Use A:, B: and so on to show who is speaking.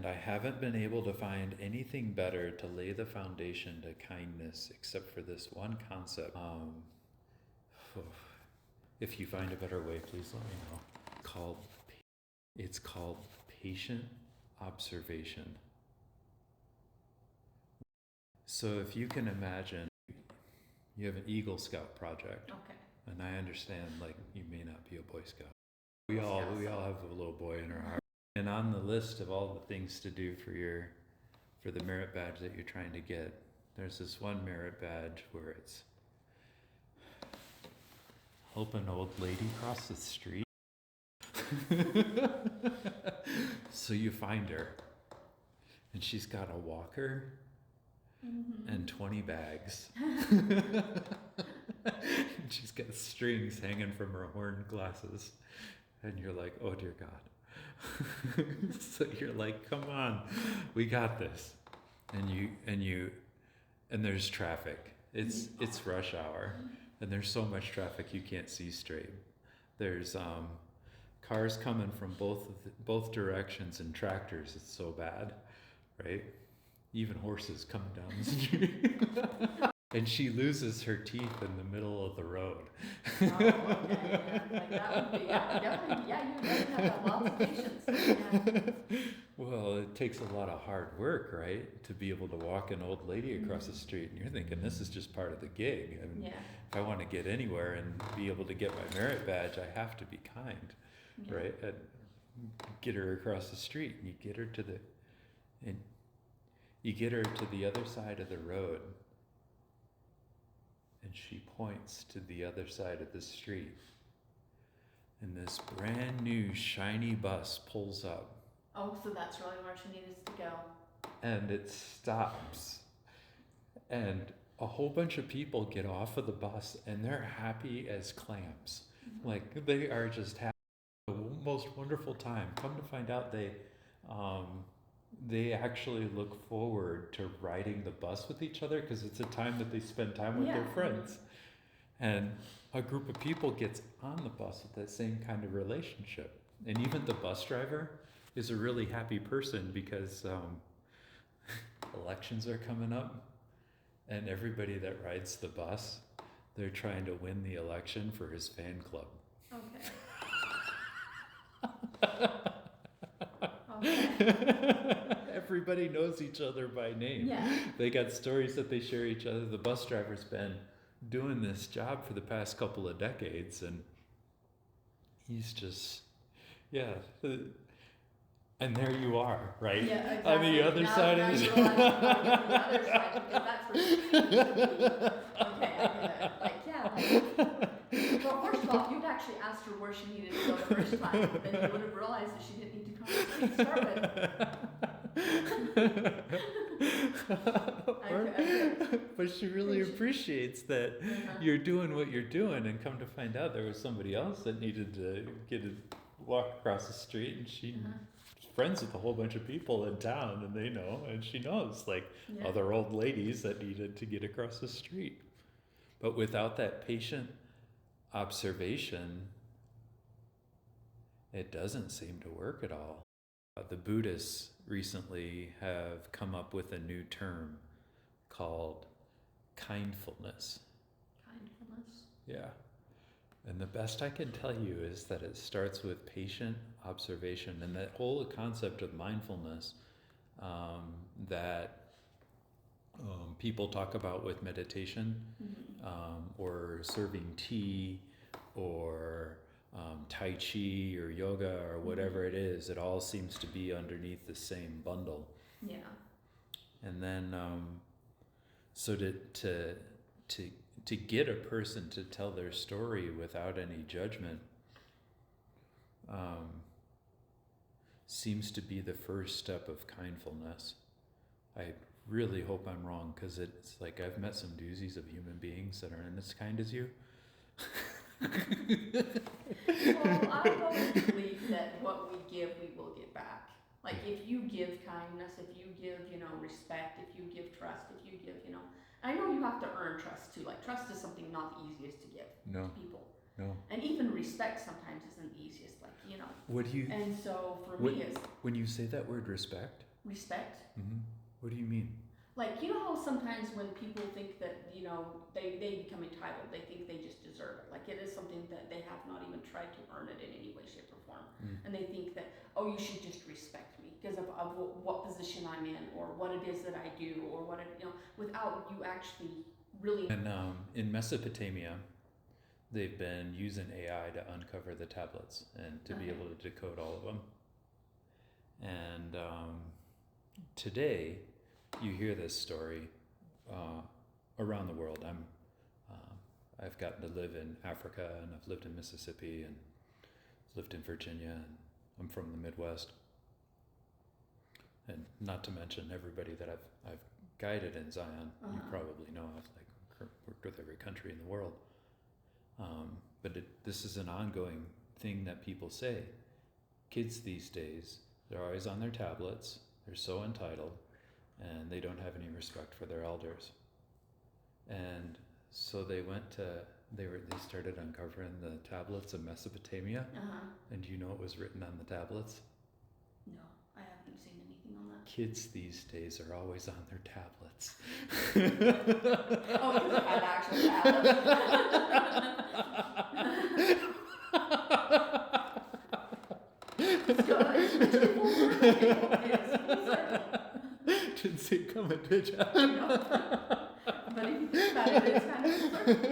A: And I haven't been able to find anything better to lay the foundation to kindness except for this one concept. If you find a better way, please let me know. It's called patient observation. So if you can imagine, you have an Eagle Scout project.
B: Okay.
A: And I understand, like, you may not be a Boy Scout. We all have a little boy in our heart. And on the list of all the things to do for the merit badge that you're trying to get, there's this one merit badge where it's help an old lady cross the street. So you find her, and she's got a walker and 20 bags. She's got strings hanging from her horn glasses, and you're like, oh dear God. So you're like, come on, we got this. And there's traffic. It's rush hour, and there's so much traffic you can't see straight. There's cars coming from both directions, and tractors. It's so bad, right? Even horses coming down the street. And she loses her teeth in the middle of the road.
B: Oh, okay, yeah. Like that would be, definitely, you definitely have lots of patience. Yeah.
A: Well, it takes a lot of hard work, right? To be able to walk an old lady across the street, and you're thinking this is just part of the gig. I mean, if I want to get anywhere and be able to get my merit badge, I have to be kind, right? And get her across the street, and you get her to the other side of the road. And she points to the other side of the street. And this brand new shiny bus pulls up.
B: Oh, so that's really where she needed to go.
A: And it stops. And a whole bunch of people get off of the bus, and they're happy as clams. Like, they are just having the most wonderful time. Come to find out, they actually look forward to riding the bus with each other, because it's a time that they spend time with their friends. And a group of people gets on the bus with that same kind of relationship. And even the bus driver is a really happy person, because elections are coming up, and everybody that rides the bus, they're trying to win the election for his fan club. Okay. Everybody knows each other by name. Yeah. They got stories that they share each other. The bus driver's been doing this job for the past couple of decades, and he's just, and there you are, right? Yeah, exactly. On the other side of the other side, because that's where she needs to be. Okay, I get it.
B: Well, first of all, if you'd actually asked her where she needed to go the first time, then you would have realized that she didn't need to come to start with.
A: But she really appreciates that you're doing what you're doing, and come to find out there was somebody else that needed to walk across the street, and she friends with a whole bunch of people in town, and they know, and she knows, like, other old ladies that needed to get across the street. But without that patient observation, it doesn't seem to work at all. The Buddhists recently have come up with a new term called kindfulness.
B: Kindfulness?
A: Yeah. And the best I can tell you is that it starts with patient observation, and that whole concept of mindfulness that people talk about with meditation, or serving tea, or Tai Chi or yoga or whatever it is. It all seems to be underneath the same bundle.
B: Yeah.
A: And then, so to get a person to tell their story without any judgment seems to be the first step of kindfulness. I really hope I'm wrong, because it's like I've met some doozies of human beings that aren't as kind as you.
B: Well, I've always believed that what we give, we will get back. Like, if you give kindness, if you give, respect, if you give trust, if you give, I know you have to earn trust too. Like, trust is something not the easiest to give to people.
A: No.
B: And even respect sometimes isn't the easiest,
A: What do you?
B: And so for me, it's
A: when you say that word respect,
B: respect.
A: What do you mean?
B: Like, you know how sometimes when people think that, you know, they become entitled, they think they just deserve it. Like, it is something that they have not even tried to earn it in any way, shape, or form. And they think that, oh, you should just respect me because of what position I'm in, or what it is that I do, or what it, you know, without you actually really.
A: And in Mesopotamia, they've been using AI to uncover the tablets and to be able to decode all of them. And today, you hear this story around the world. I've gotten to live in Africa, and I've lived in Mississippi, and lived in Virginia, and I'm from the Midwest. And not to mention everybody that I've guided in Zion. You probably know I've worked with every country in the world. But this is an ongoing thing that people say. Kids these days, they're always on their tablets. They're so entitled, and they don't have any respect for their elders. And so they started uncovering the tablets of Mesopotamia. And do you know what was written on the tablets?
B: No, I haven't seen anything on that.
A: Kids these days are always on their tablets.
B: Oh, because I had actual tablets.
A: Didn't see it coming, did ya?
B: But if you think about it, it's kind of